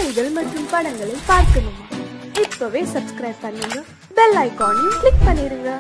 கதைகள் மற்றும் படங்களை பார்க்கணுமா? இப்பவே சப்ஸ்கிரைப் பண்ணுங்க, பெல் ஐகானையும் கிளிக் பண்ணிருங்க.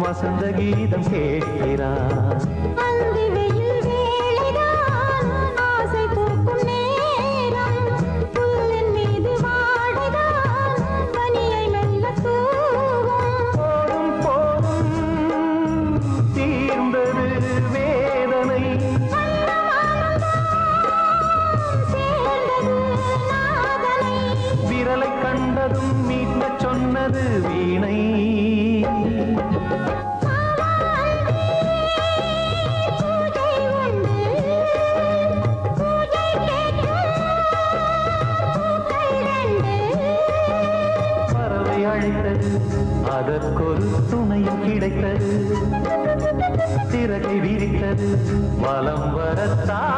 வசந்த கீதம் கேட்கிறான். ஆசை பூக்கும் நேரம் புல்லின் மீது வாடுதான் பனியை மெல்ல தூவும். போதும் போதும் தீர்ந்தது வேதனை, சேர்ந்தது நாதனை, விரலை கண்டதும் மீட்ட சொன்னது வீணை. அதற்கொரு துணையும் கிடைத்தது, சிறகை விரித்தது வலம் வரத்தான்.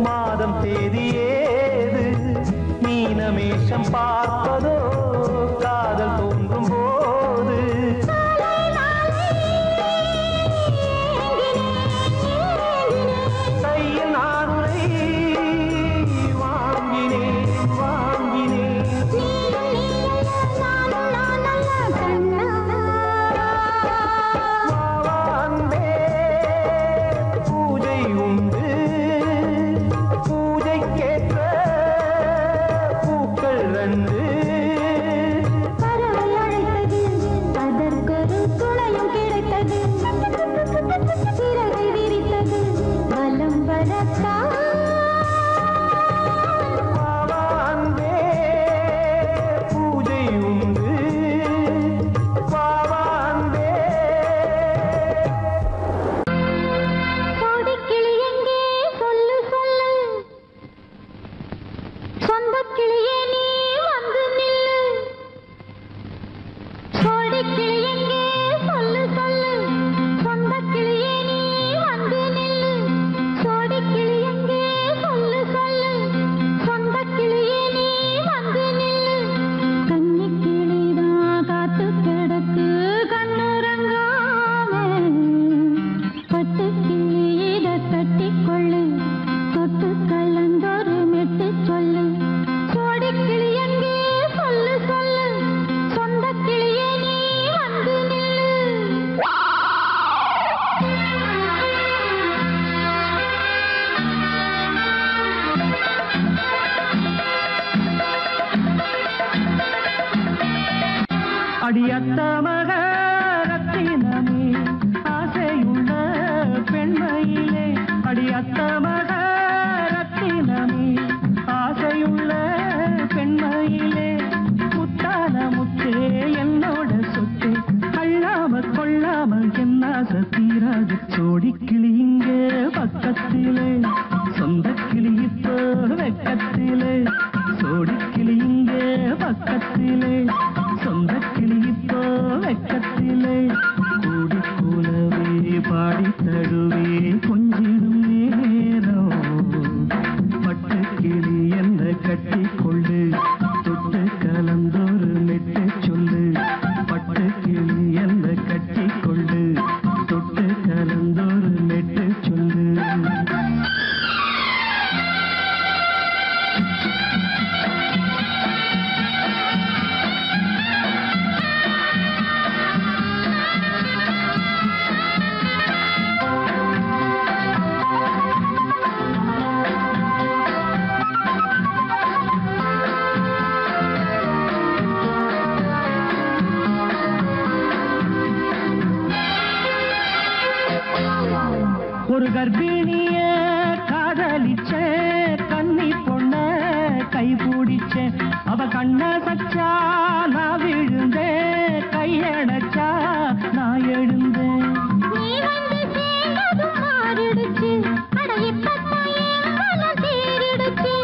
மாதம் தேதி ஏது, மீனமேஷம் பார்ப்பதோ காதல் தோன்றும் போது. கையில் நானுரை வாங்கினேன் வாங்கினேன். பூஜை உண்டு, பூஜைக்கேற்ற பூக்கள் ரெண்டு. அடியத்த மகரத்தினமே ஆசையுள்ள பெண்மையிலே அடியத்த மகரத்தினமே ஆசையுள்ள பெண்மையிலே முத்தான முத்தே என்னோட சொத்தே அள்ளாம கொள்ளாம என்ன சத்தீராது சோடி கிளி இங்கே பக்கத்திலே சொந்த கிளி இப்போ வெக்கத்திலே சோடி கிளி இங்கே பக்கத்திலே சொந்த கிளி இப்போ வெக்கத்திலே கூடி கூலவே பாடி தழுவே கொஞ்சிடும் நேரம் பட்டு கிளி என்ன கட்டி கொண்டு தொட்டு கலந்தொரு மெட்டு சொல்லு பட்டு கிளி என்ன கட்டி கொண்டு தொட்டு கலந்தொரு மெட்டு சொல்லு ஒரு கர்ப்பிணிய காதலிச்ச கன்னி பொண்ண கை பிடிச்ச அவ கண்ண சச்சா நான் விழுந்தேன் கையடைச்சா நான் எழுந்தேன் நீ வந்து சேர்ந்ததும் மாறிடுச்சு அட இப்பத்தான் என் மனம் தேறிடுச்சு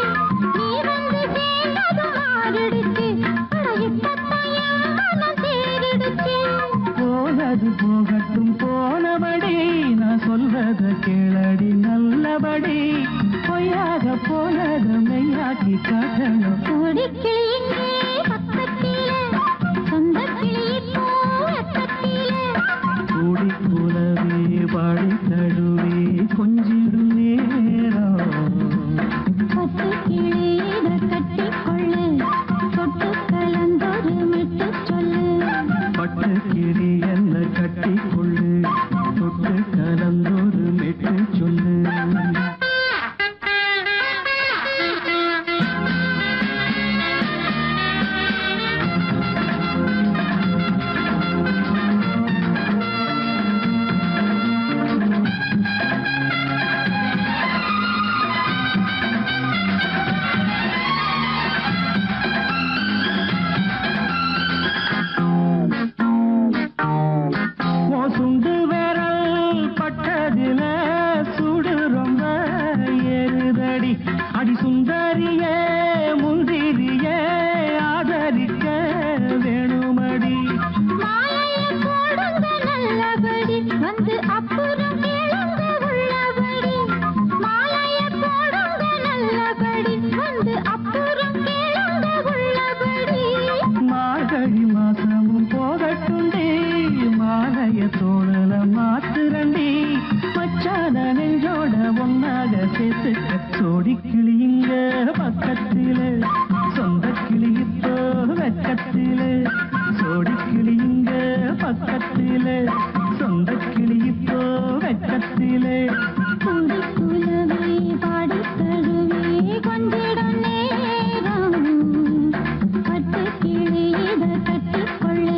நீ வந்து சேர்ந்ததும் மாறிடுச்சு அட இப்பத்தான் என் மனம் தேறிடுச்சு போனது போகட்டும் போனபடி நான் சொல்றத கேளடி நல்லபடி பொய்யாக போனது மெய்யாக்கி காட்டணும் கொடிக்கிளி இங்கே பக்கத்திலே சொந்த கிளி இப்போ வெக்கத்திலே கூடி கூலவே பாடி தழுவே கொஞ்சிடும் நேரம் பட்டு கிளி இதை கட்டிக்கொள்ளு தொட்டு கலந்தொரு மெட்டு சொல்லு பட்டு கிளி என்ன கட்டி கொள்ளு தொட்டு கலந்தொரு மெட்டு சொல்லு சுண்டு விரல் பட்டதில சுடு ரொம்ப ஏறுதடி அடி சுந்தரியே முந்திரியே ஆதரிக்க வேணுமடி மாலைய போடுங்க நல்லபடி வந்து அப்புறம் கேளுங்க உள்ளபடி மாலைய போடுங்க நல்லபடி வந்து அப்புறம் கேளுங்க உள்ளபடி மார்கழி மாசமும் போகட்டுண்டி மாலைய தோழல மாத்துரண்டி மச்சான நெஞ்சோட ஒன்னாக சேர்த்துக்க சோடி கிளி இங்க பக்கத்திலே சொந்த கிளி இப்போ வெக்கத்திலே சோடி கிளி இங்க பக்கத்திலே சொந்த கிளி இப்போ வெக்கத்திலே கூடி குலவே பாடி தழுவே கொஞ்சிடும் நேரம் பட்டு கிளி இதை கட்டிக்கொள்ளு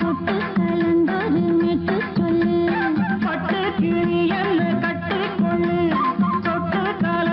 தொட்டு கலந்தொரு மெட்டு சொல்லு பட்டு கிளி என்ன கட்டி கொள்ளு தொட்டு கால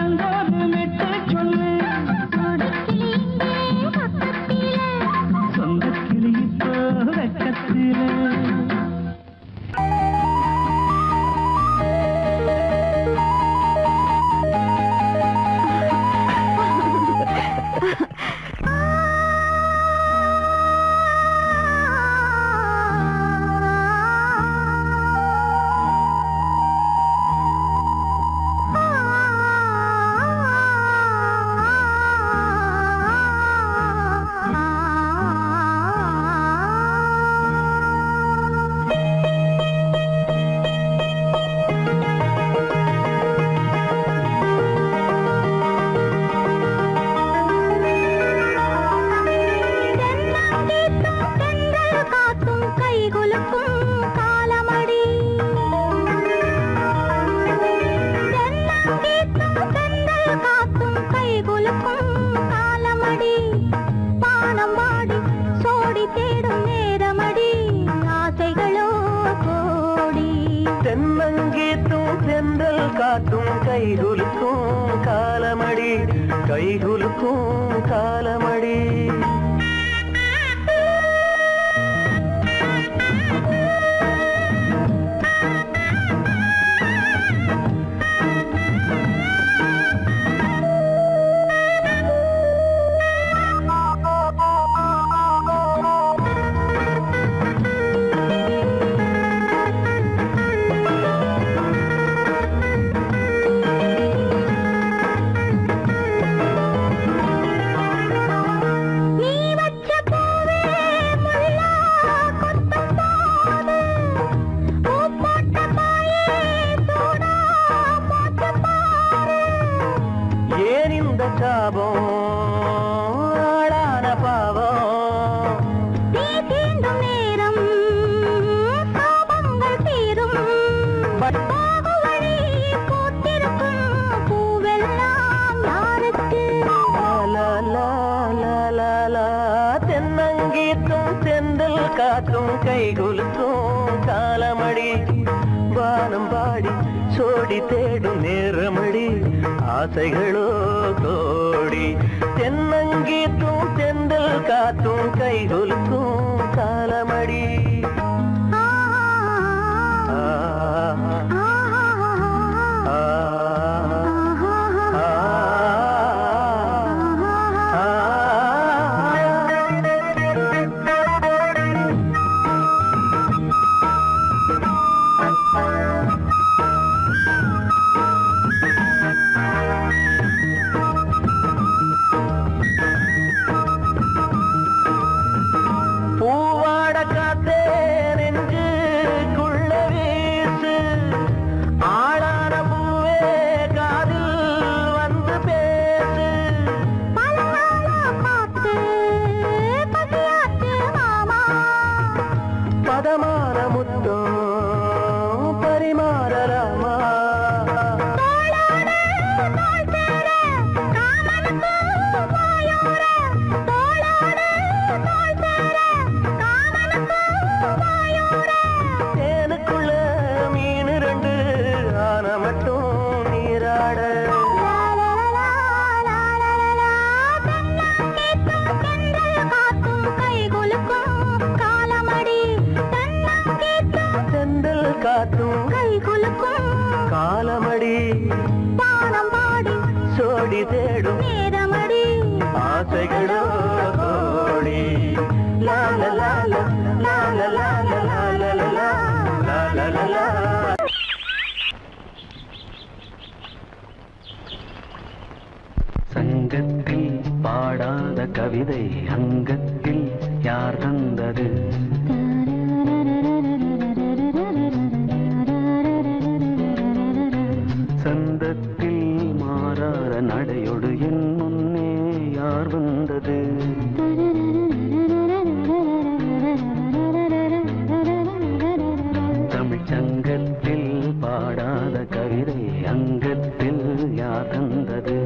கைகுலுக்கும் காலமடி கைகுலுக்கும் காலமடி வானம் பாடி சோடி தேடும் நேரமடி ஆசைகளோ கோடி தென்னங்கீத்தும் தெந்தல் காத்தும் கைகுலுக்கும் காலமடி காலமடி பானம் பாடி சோடி தேடும் நேரமடி ஆசைகளோ கோடி லா லா லா லா லா லா லா லா லா லா லா. சங்கத்தில் பாடாத கவிதை அங்கத்தில் யார் தந்தது? சந்தத்தில் மாறாத நடையொடு என் முன்னே யார் வந்தது? தமிழ்ச்சங்கத்தில் பாடாத கவிதை அங்கத்தில் யார் தந்தது?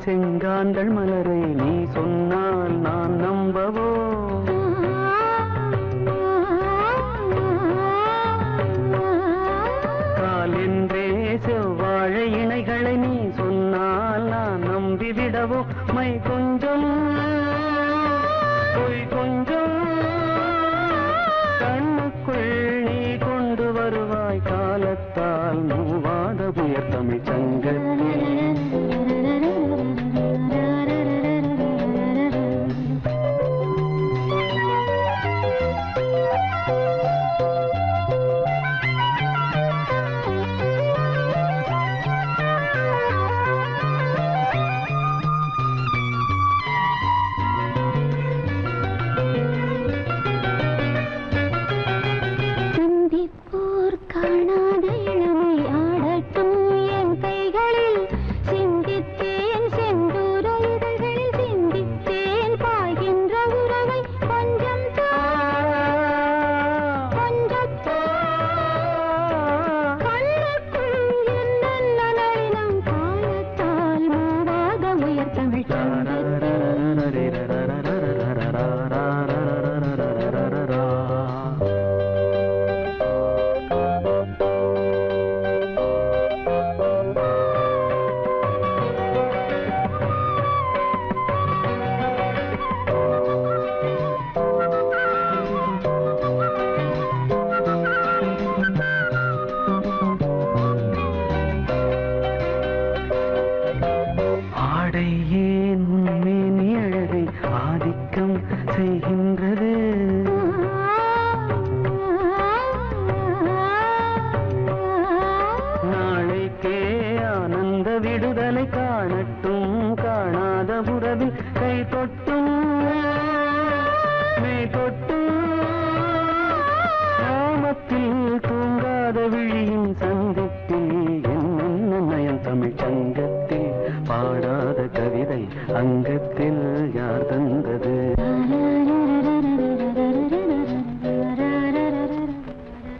செங்காந்தள் மலரை நீ சொன்னால் நான் நம்பவோ? கால் என்றே செவ்வாழை இணைகளை நீ சொன்னால் நான் நம்பிவிடவோ? மை கொஞ்சம் பொய் கொஞ்சம் கண்ணுக்குள் நீ கொண்டு வருவாய் காலத்தால் மூவாத புயர் தமிழ் சங்கத்தில்.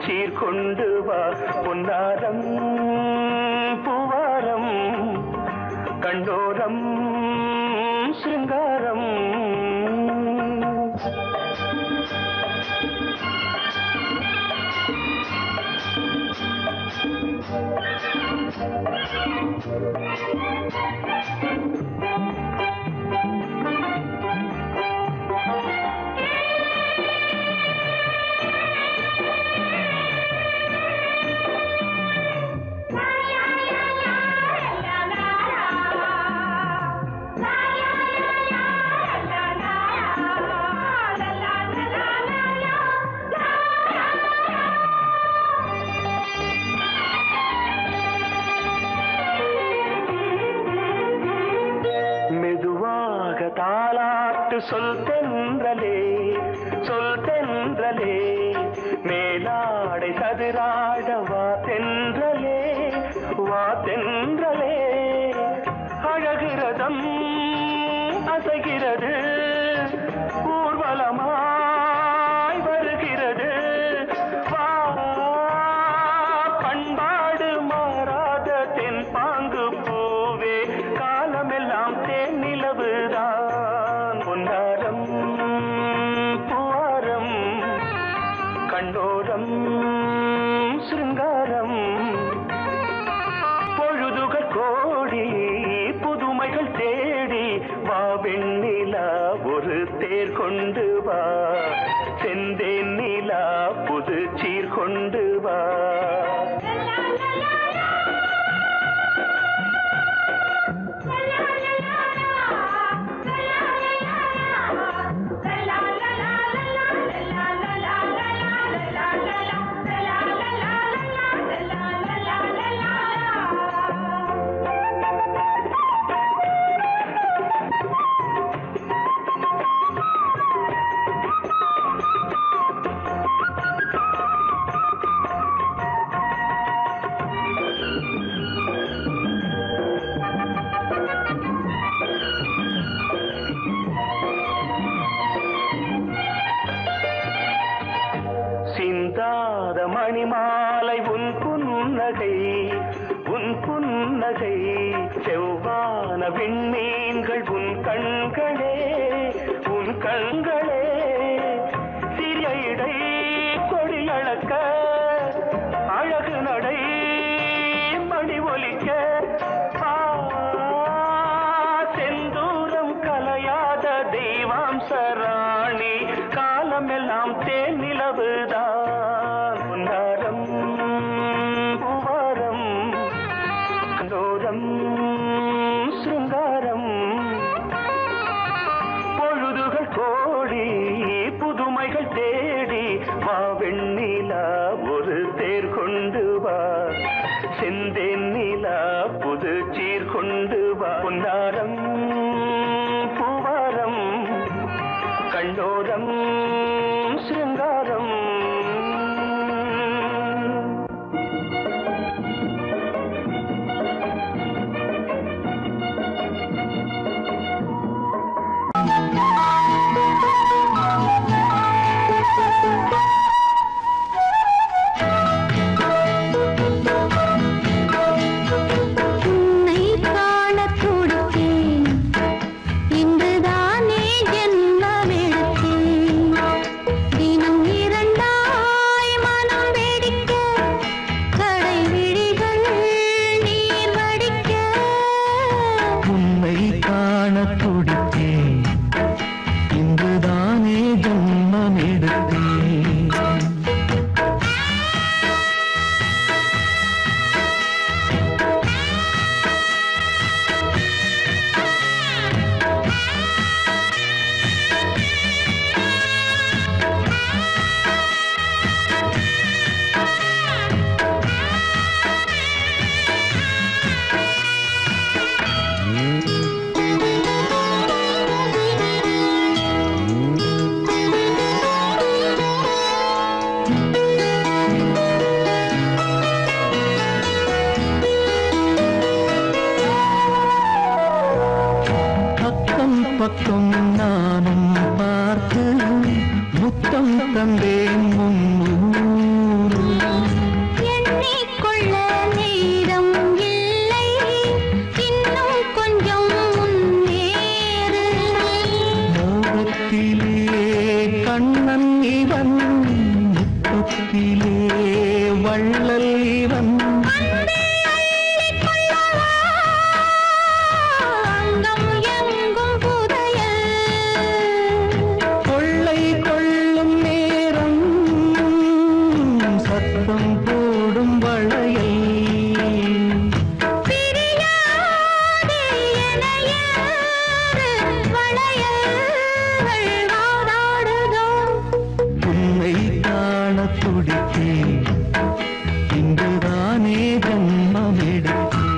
சீர்கொண்டு வா பொன்னாரம் பூவாரம் கண்டோரம் சிங்காரம் சொல் தென்றலே சொல் தென்றலே மேலாடை சதுராட வா தென்றலே வா தென்றலே அழகிறதம் அசைகிறது ஊர்வலமாய் வருகிறது வா பண்பாடு மாறாத தென் பாங்கு பூவே காலமெல்லாம் தேன் நிலவுதான் பொன்னாரம் பூவாரம் கண்டோரம் சிங்காரம் பொழுதுகள் கோடி புதுமைகள் தேடி வா வெண்ணிலா ஒரு தேர் கொண்டு வா செந்தேன் நிலா புது சீர் கொண்டு வா சிந்தாத மணிமாலை உன் புன்னகை செவ்வான விண்மீன்கள் உன் கண்களே சிறிய இடை கொடியளக்க அழகு நடை மணி ஒலிக்க செந்தூரம் கலையாத தெய்வாம்சராணி காலமெல்லாம் தேன் நிலவுதான் பொன்னாரம் பூவாரம் கண்டோரம் சிங்காரம் பொழுதுகள் கோடி புதுமைகள் தேடி வா வெண்ணிலா ஒரு தேர் கொண்டு வா செந்தேன் நிலா புது சீர் கொண்டு வா பொன்னாரம் பூவாரம் கண்டோரம் சிங்காரம் பக்கம் நானும் பார்த்து முத்தம் தந்தேன் முன்னூறு வள்ளல் இவன் கொள்ளை கொள்ளும் நேரம் சத்தம் போடும் வளையல் உன்னை காண துடித்தேன் இன்றுதானே ஜன்மம் எடுத்தேன்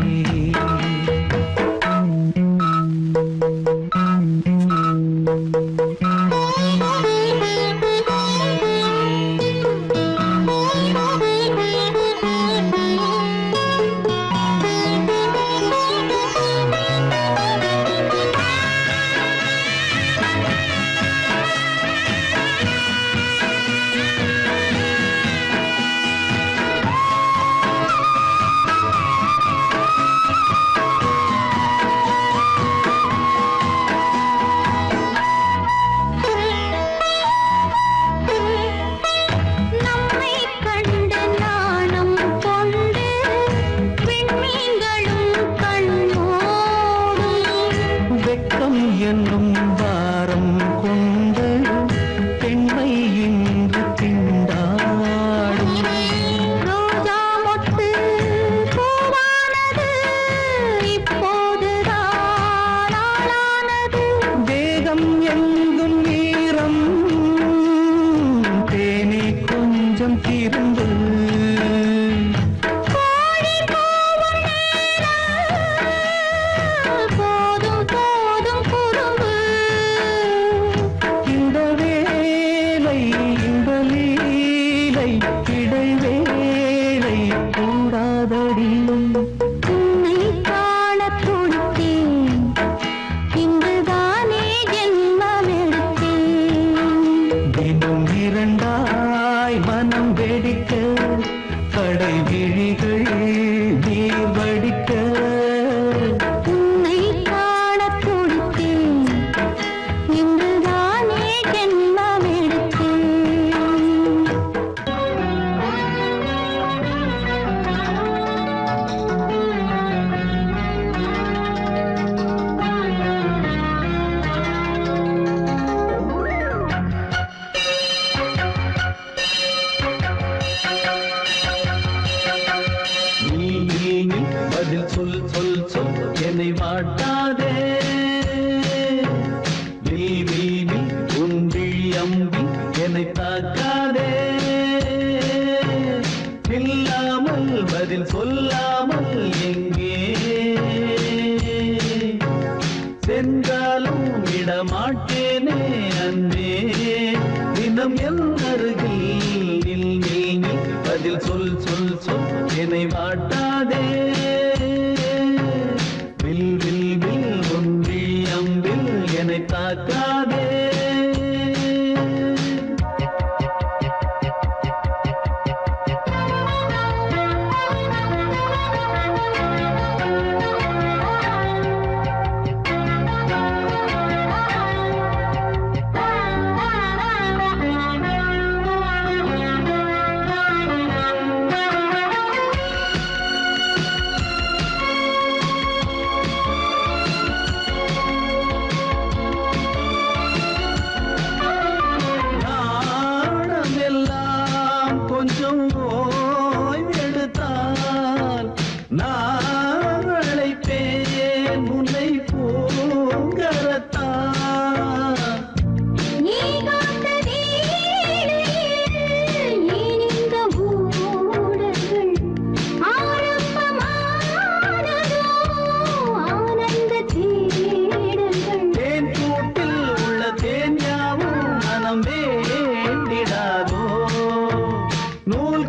வெட்கம் என்னும் வாரம் கொண்டு பெண்மை இன்று திண்டாடும் ரோஜா மொட்டு பூவானது இப்போதுதான் ஆளானது வேகம் எங்கும் ஈரம் தேனே கொஞ்சம் திருந்து போதும் போதும் குறும்பு இந்த வேலை இந்த லீலை இடைவேளை கூடாதடியும் உன்னை காண துடித்தேன் இன்றுதானே ஜென்மம் எடுத்தேன் தினம் இரண்டாய் மனம் வெடிக்க கடை விழிகள் நீர் வடிக்க உன்னை காண துடித்தேன் இன்றுதானே ஜென்மம் எடுத்தேன் நீ பதில் சொல் சொல் சொல் என்னை வாட்டாதே நீ உன் விழி அம்பி என்னை தாக்காதே இல்லாமல் பதில் சொல்லாமல் எங்கே சென்றாலும் விடமாட்டேனே அன்பே தினம் என் அருகில் நில் நில் நில் பதில் சொல் சொல் சொல் என்னை வாட்டாதே வில் வில் வில் ஒன்றி அம்பில் என்னை தாக்காதே நாணமெல்லாம் கொஞ்சம் ஓய்வெடுத்தால் நான் அழைப்பேன் உன்னை பூங்கரத்தான் நீ காத்த வேளையில் ஏன் இந்த ஊடல்கள் ஆரம்பமானதோ ஆனந்த தேடல்கள் தேன் கூட்டில் உள்ள தேன் யாவும் மனம் வேண்டிடாதோ நூல்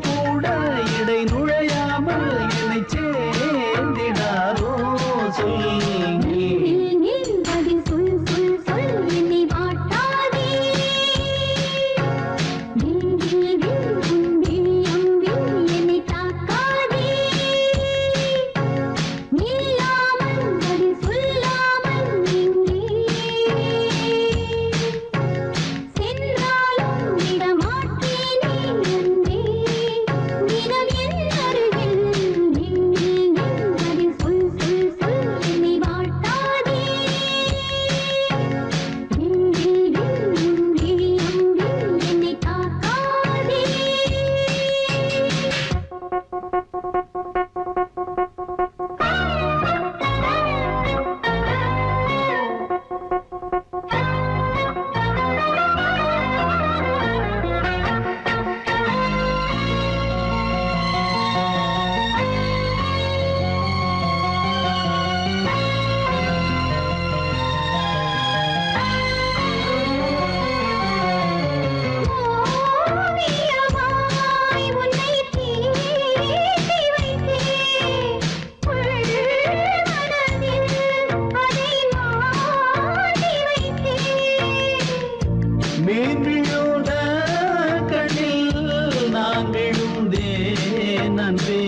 அன்பே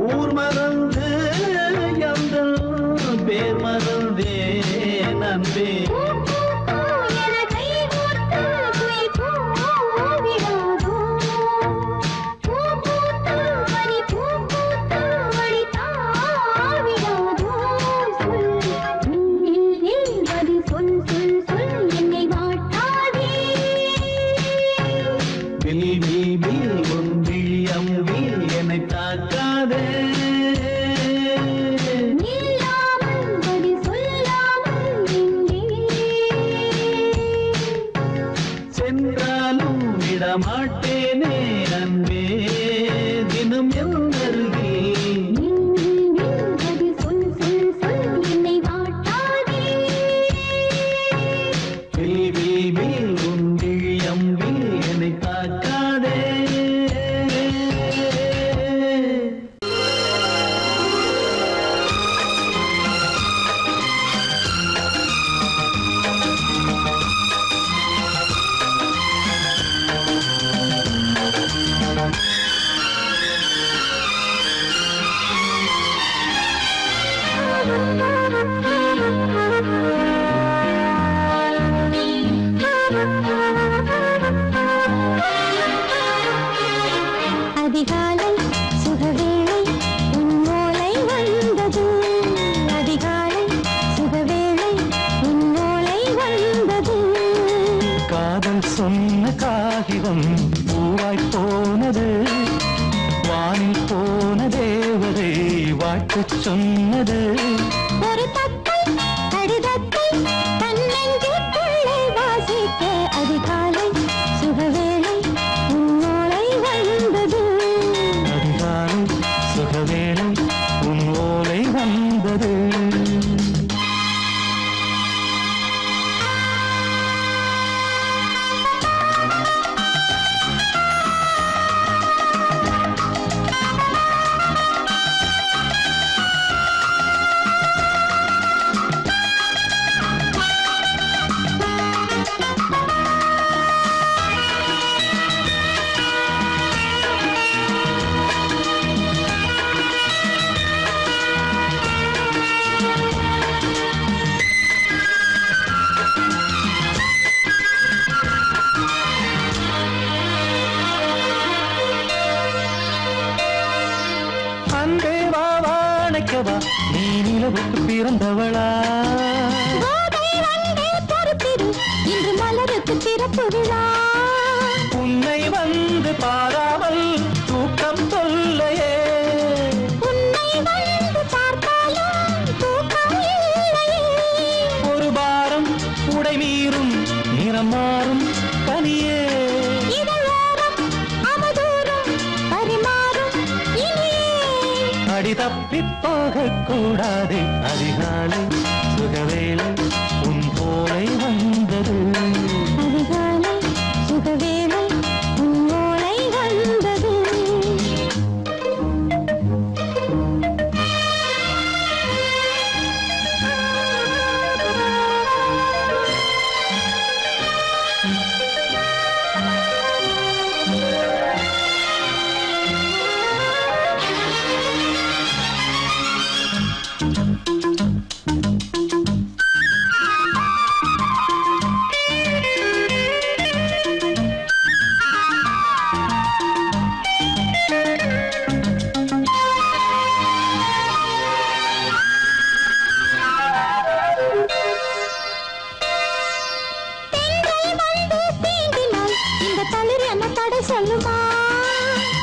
ஊர் மறந்து எந்த பேர் மறந்தே அன்பே மாட்டேனே அன்பே தினம் எல்லருகில் சொல் சொல் சொல் என்னை வாட்டாதே வில் உன் விழியம்பில் என்னை தாக்காதே அதிகாலை சுகவேளை உன் ஓலை வந்தது அதிகாலை சுகவேளை உன் ஓலை வந்தது காதல் சொன்ன காகிதம் பூவாய் போனது வானில் போன தேவதை வாழ்த்து சொன்னது ஒரு தத்தை கடிதத்தை தன்னெஞ்சுக்குள்ளே வாசிக்க அதிகாலை சுகவேளை உன் ஓலை வந்தது அதிகாலை சுகவேளை உன் ஓலை வந்தது நீ நிலவுக்கு பிறந்தவளா இன்று மலருக்கு திறப்பு விழா உன்னை வந்து பாராமல் தூக்கம் சொல்லையே உன்னை வந்து பார்த்தாலும் தூக்கம் இல்லையே ஒரு பாரம் உடை மீறும் நிறம் மாறும் கனியே இதழோரம் அமதூரம் பரிமாறும் இனியே அடி தப்பிப் போகக் கூடாது அதிகாலை சுகவேளை உன் போலை வந்தது அதிகாலை சுகவேளை உன் ஓலை வந்தது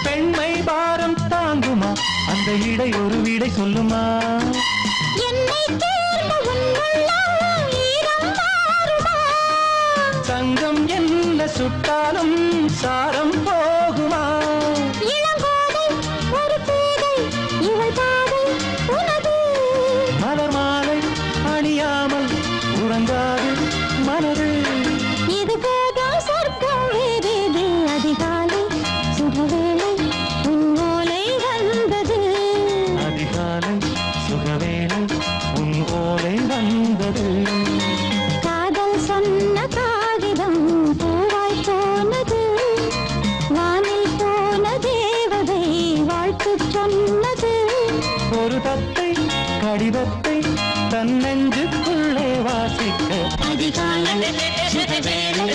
பெண்மை பாரம் தாங்குமா அந்த இடை ஒரு விடை சொல்லுமா சங்கம் என்ன சுட்டாலும் சாரம் போகுமா மலர் மாலை அணியாமல் உறங்காது மனது இது போதும் சொர்க்கம் வேறேது அதிகாலை சுகவேளை உன் ஓலை வந்தது அதிகாலை சுகவேளை உன் ஓலை வந்தது காதல் சொன்ன காகிதம் பூவாய் போனது வானில் வடிவத்தை தன் நெஞ்சுக்குள்ளே வாசிக்க அதிகாலை சுகவேளை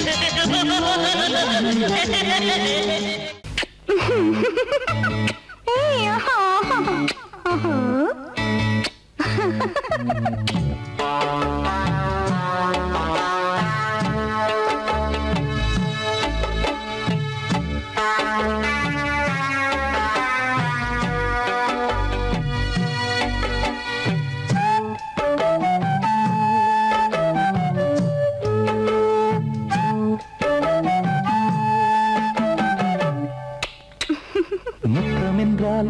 முத்தமென்றால்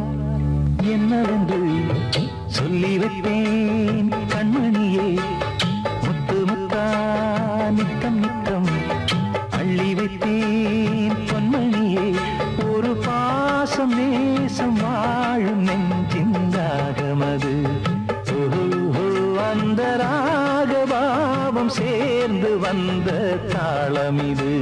என்னவென்று சொல்லி வைத்தேன் கண்மணியே. முத்து முத்தா நித்தம் நித்தம் அள்ளி வைத்தேன் பொன்மணியே. ஒரு பாசம் நேசம் வாழும் நெஞ்சின் ராகமது. அந்த ராகபாவம் சேர்ந்து வந்த தாளமிது.